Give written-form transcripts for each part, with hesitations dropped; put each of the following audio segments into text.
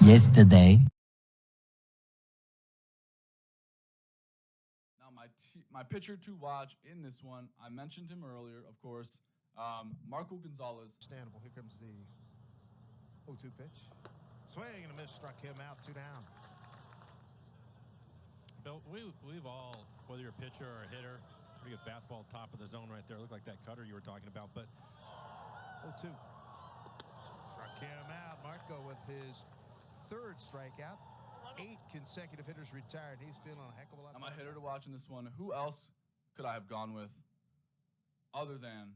yesterday. Now, my pitcher to watch in this one, I mentioned him earlier, of course, Marco Gonzalez. Understandable. Here comes the 0-2 pitch. Swing and a miss, struck him out, 2 down. Bill, we've all, whether you're a pitcher or a hitter, pretty good fastball, top of the zone right there. Looked like that cutter you were talking about, but 0-2. Struck him out. Marco with his 3rd strikeout. 8 consecutive hitters retired. He's feeling a heck of a lot. Now, my hitter to watch in this one, who else could I have gone with other than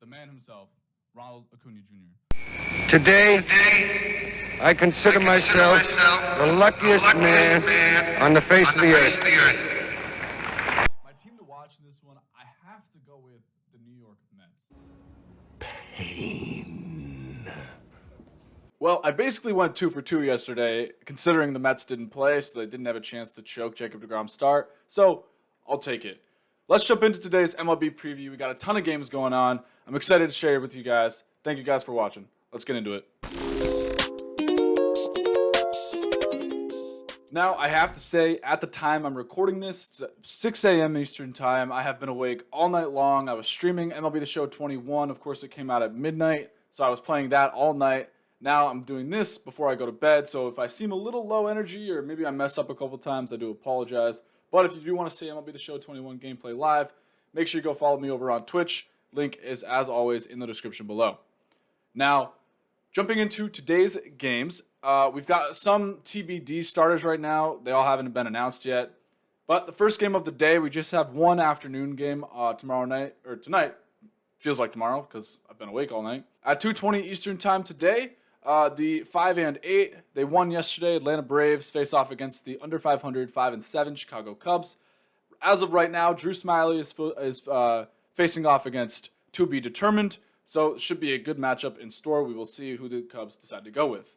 the man himself, Ronald Acuna Jr.? Today, I consider myself the luckiest man on the face of the earth. My team to watch in this one, I have to go with the New York Mets. Well, I basically went 2 for 2 yesterday, considering the Mets didn't play, so they didn't have a chance to choke Jacob deGrom's start. So, I'll take it. Let's jump into today's MLB preview. We got a ton of games going on. I'm excited to share it with you guys. Thank you guys for watching. Let's get into it. Now, I have to say, at the time I'm recording this, it's 6 a.m. Eastern Time. I have been awake all night long. I was streaming MLB The Show 21. Of course, it came out at midnight, so I was playing that all night. Now I'm doing this before I go to bed, so if I seem a little low energy or maybe I mess up a couple times, I do apologize. But if you do want to see MLB The Show 21 gameplay live, make sure you go follow me over on Twitch. Link is, as always, in the description below. Now, jumping into today's games, we've got some TBD starters right now. They all haven't been announced yet. But the first game of the day, we just have one afternoon game tonight. Feels like tomorrow because I've been awake all night. At 2:20 Eastern Time today, the 5 and 8, they won yesterday. Atlanta Braves face off against the under 500 5 and 7 Chicago Cubs. As of right now, Drew Smiley is facing off against to be determined. So it should be a good matchup in store. We will see who the Cubs decide to go with.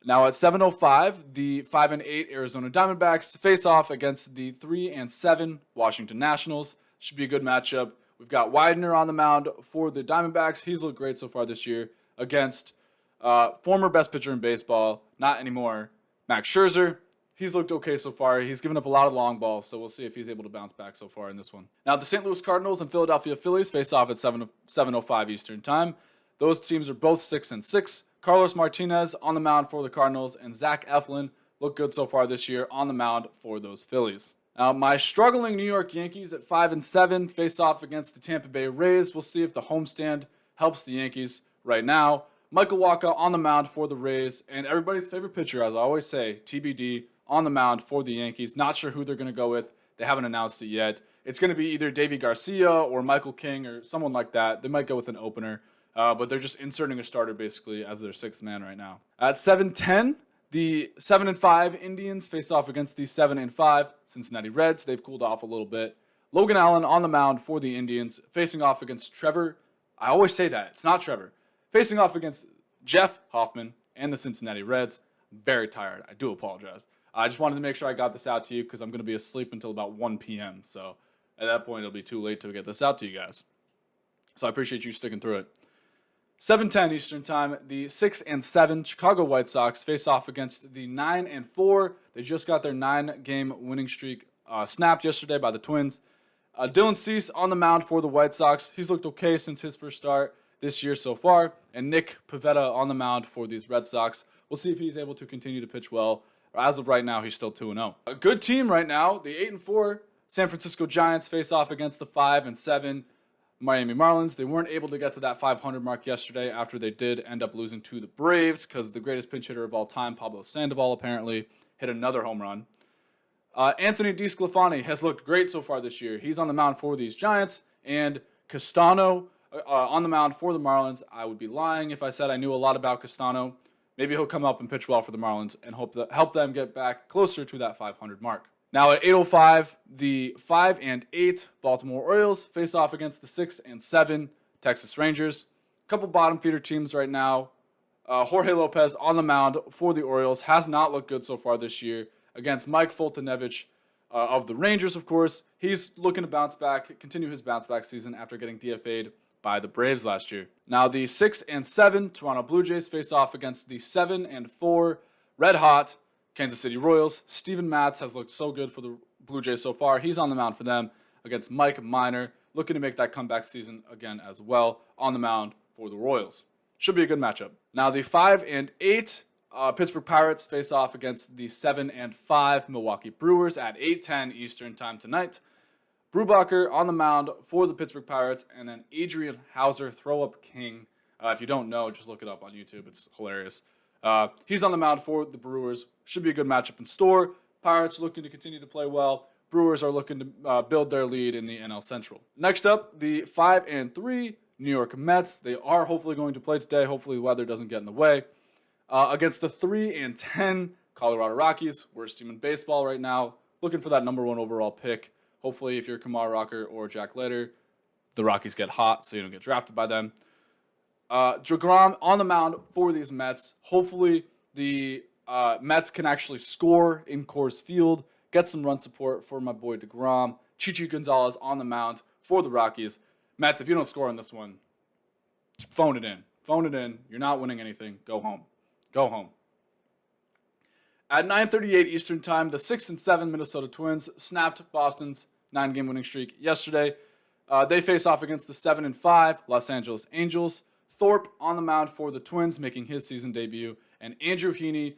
Now at 7:05, the 5 and 8 Arizona Diamondbacks face off against the 3 and 7 Washington Nationals. Should be a good matchup. We've got Widener on the mound for the Diamondbacks. He's looked great so far this year against former best pitcher in baseball, not anymore, Max Scherzer. He's looked okay so far. He's given up a lot of long balls, so we'll see if he's able to bounce back so far in this one. Now, the St. Louis Cardinals and Philadelphia Phillies face off at 7:05 Eastern Time. Those teams are both 6 and 6. Carlos Martinez on the mound for the Cardinals, and Zach Eflin look good so far this year on the mound for those Phillies. Now, my struggling New York Yankees at 5 and 7 face off against the Tampa Bay Rays. We'll see if the homestand helps the Yankees right now. Michael Wacha on the mound for the Rays, and everybody's favorite pitcher, as I always say, TBD, on the mound for the Yankees. Not sure who they're going to go with. They haven't announced it yet. It's going to be either Davy Garcia or Michael King or someone like that. They might go with an opener, but they're just inserting a starter basically as their 6th man right now. At 7:10, the 7 and 5 Indians face off against the 7 and 5 Cincinnati Reds. They've cooled off a little bit. Logan Allen on the mound for the Indians, facing off against Trevor. I always say that. It's not Trevor. Facing off against Jeff Hoffman and the Cincinnati Reds. I'm very tired. I do apologize. I just wanted to make sure I got this out to you because I'm going to be asleep until about 1 p.m. So at that point, it'll be too late to get this out to you guys. So I appreciate you sticking through it. 7:10 Eastern Time, the 6 and 7 Chicago White Sox face off against the 9 and 4. They just got their 9-game winning streak snapped yesterday by the Twins. Dylan Cease on the mound for the White Sox. He's looked okay since his first start this year so far. And Nick Pivetta on the mound for these Red Sox. We'll see if he's able to continue to pitch well. As of right now, he's still 2-0. A good team right now, the 8 and 4 San Francisco Giants face off against the 5 and 7 Miami Marlins. They weren't able to get to that 500 mark yesterday after they did end up losing to the Braves because the greatest pinch hitter of all time, Pablo Sandoval, apparently hit another home run. Anthony DeSclafani has looked great so far this year. He's on the mound for these Giants, and Castano on the mound for the Marlins. I would be lying if I said I knew a lot about Castano. Maybe he'll come up and pitch well for the Marlins and help them get back closer to that 500 mark. Now at 8:05, the 5 and 8 Baltimore Orioles face off against the 6 and 7 Texas Rangers. A couple bottom feeder teams right now. Jorge Lopez on the mound for the Orioles has not looked good so far this year against Mike Foltynewicz of the Rangers, of course. He's looking to bounce back, continue his bounce back season after getting DFA'd by the Braves last year. Now the 6 and 7 Toronto Blue Jays face off against the 7 and 4 Red hot Kansas City Royals. Steven Matz has looked so good for the Blue Jays so far. He's on the mound for them against Mike Minor, looking to make that comeback season again as well on the mound for the Royals. Should be a good matchup. Now the 5 and 8 Pittsburgh Pirates face off against the 7 and 5 Milwaukee Brewers at 8:10 Eastern time tonight. Brubacher on the mound for the Pittsburgh Pirates, and then Adrian Hauser, throw-up king. If you don't know, just look it up on YouTube. It's hilarious. He's on the mound for the Brewers. Should be a good matchup in store. Pirates looking to continue to play well. Brewers are looking to build their lead in the NL Central. Next up, the 5 and 3 New York Mets. They are hopefully going to play today. Hopefully the weather doesn't get in the way. Against the 3 and 10 Colorado Rockies. Worst team in baseball right now. Looking for that number 1 overall pick. Hopefully, if you're Kumar Rocker or Jack Leiter, the Rockies get hot so you don't get drafted by them. deGrom on the mound for these Mets. Hopefully, the Mets can actually score in Coors Field. Get some run support for my boy deGrom. Chichi Gonzalez on the mound for the Rockies. Mets, if you don't score on this one, phone it in. Phone it in. You're not winning anything. Go home. Go home. At 9:38 Eastern Time, the 6 and 7 Minnesota Twins snapped Boston's 9-game winning streak yesterday. They face off against the 7 and 5 Los Angeles Angels. Thorpe on the mound for the Twins, making his season debut, and Andrew Heaney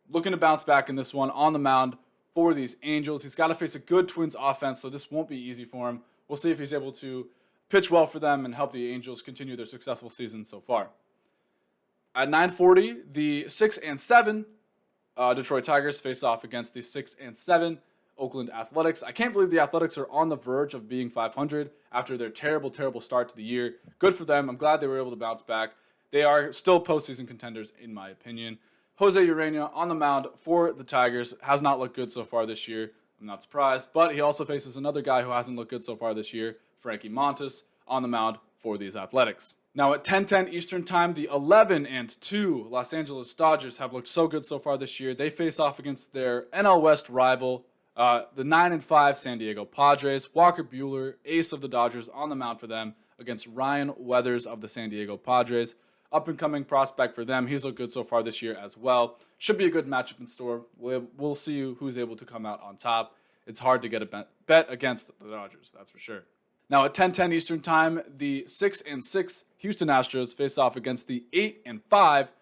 looking to bounce back in this one on the mound for these Angels. He's got to face a good Twins offense, so this won't be easy for him. We'll see if he's able to pitch well for them and help the Angels continue their successful season so far. At 9:40, the 6 and 7 Detroit Tigers face off against the 6 and 7 Oakland Athletics. I can't believe the Athletics are on the verge of being 500 after their terrible, terrible start to the year. Good for them. I'm glad they were able to bounce back. They are still postseason contenders, in my opinion. Jose Urena on the mound for the Tigers. Has not looked good so far this year. I'm not surprised. But he also faces another guy who hasn't looked good so far this year, Frankie Montas, on the mound for these Athletics. Now at 10:10 Eastern Time, the 11 and 2 Los Angeles Dodgers have looked so good so far this year. They face off against their NL West rival, the 9 and 5 San Diego Padres. Walker Buehler, ace of the Dodgers, on the mound for them against Ryan Weathers of the San Diego Padres. Up-and-coming prospect for them. He's looked good so far this year as well. Should be a good matchup in store. We'll see who's able to come out on top. It's hard to get a bet against the Dodgers, that's for sure. Now at 10:10 Eastern Time, the 6 and 6 Houston Astros face off against the 8 and 5,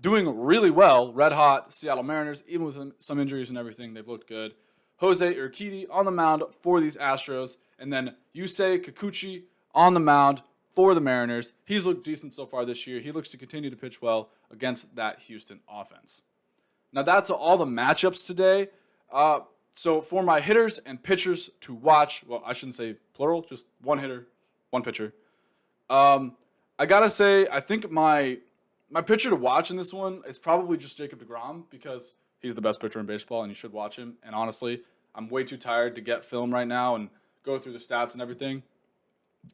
doing really well, red hot Seattle Mariners. Even with some injuries and everything, they've looked good. Jose Urquidy on the mound for these Astros, and then Yusei Kikuchi on the mound for the Mariners. He's looked decent so far this year. He looks to continue to pitch well against that Houston offense. Now that's all the matchups today. So for my hitters and pitchers to watch, well, I shouldn't say plural, just one hitter, one pitcher. I gotta say, I think my pitcher to watch in this one is probably just Jacob deGrom, because he's the best pitcher in baseball and you should watch him. And honestly, I'm way too tired to get film right now and go through the stats and everything.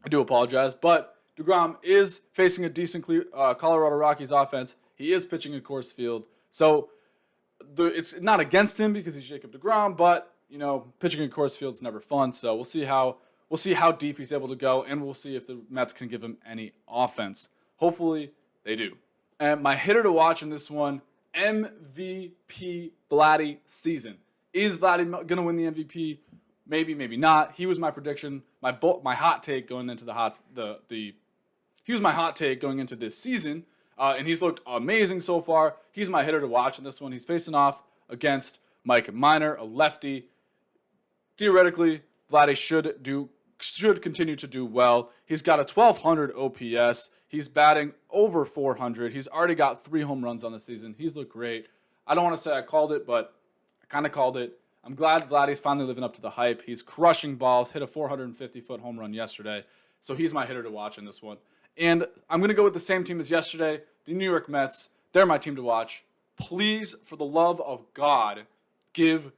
I do apologize, but deGrom is facing a decent Colorado Rockies offense. He is pitching at Coors Field, so it's not against him because he's Jacob deGrom, but pitching at Coors Field is never fun. So we'll see how deep he's able to go, and we'll see if the Mets can give him any offense. Hopefully they do. And my hitter to watch in this one, MVP Vladdy season. Is Vladdy going to win the MVP? Maybe, maybe not. He was my prediction, my hot take going into he was my hot take going into this season, and he's looked amazing so far. He's my hitter to watch in this one. He's facing off against Mike Minor, a lefty. Theoretically, Vladdy should continue to do well. He's got a 1,200 OPS. He's batting over 400. He's already got 3 home runs on the season. He's looked great. I don't want to say I called it, but I kind of called it. I'm glad Vladdy's finally living up to the hype. He's crushing balls, hit a 450-foot home run yesterday. So he's my hitter to watch in this one. And I'm going to go with the same team as yesterday, the New York Mets. They're my team to watch. Please, for the love of God, give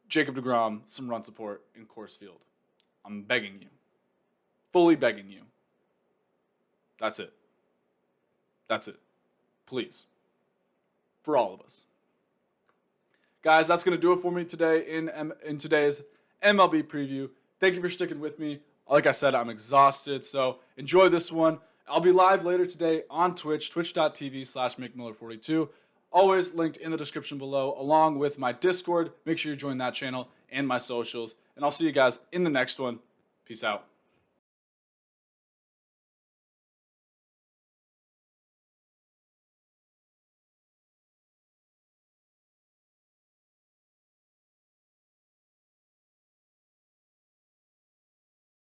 Jacob deGrom some run support in Coors Field. I'm begging you. Fully begging you. That's it. That's it. Please. For all of us. Guys, that's going to do it for me today in today's MLB preview. Thank you for sticking with me. Like I said, I'm exhausted, so enjoy this one. I'll be live later today on Twitch, twitch.tv/McMiller42. always linked in the description below, along with my Discord. Make sure you join that channel and my socials. And I'll see you guys in the next one. Peace out.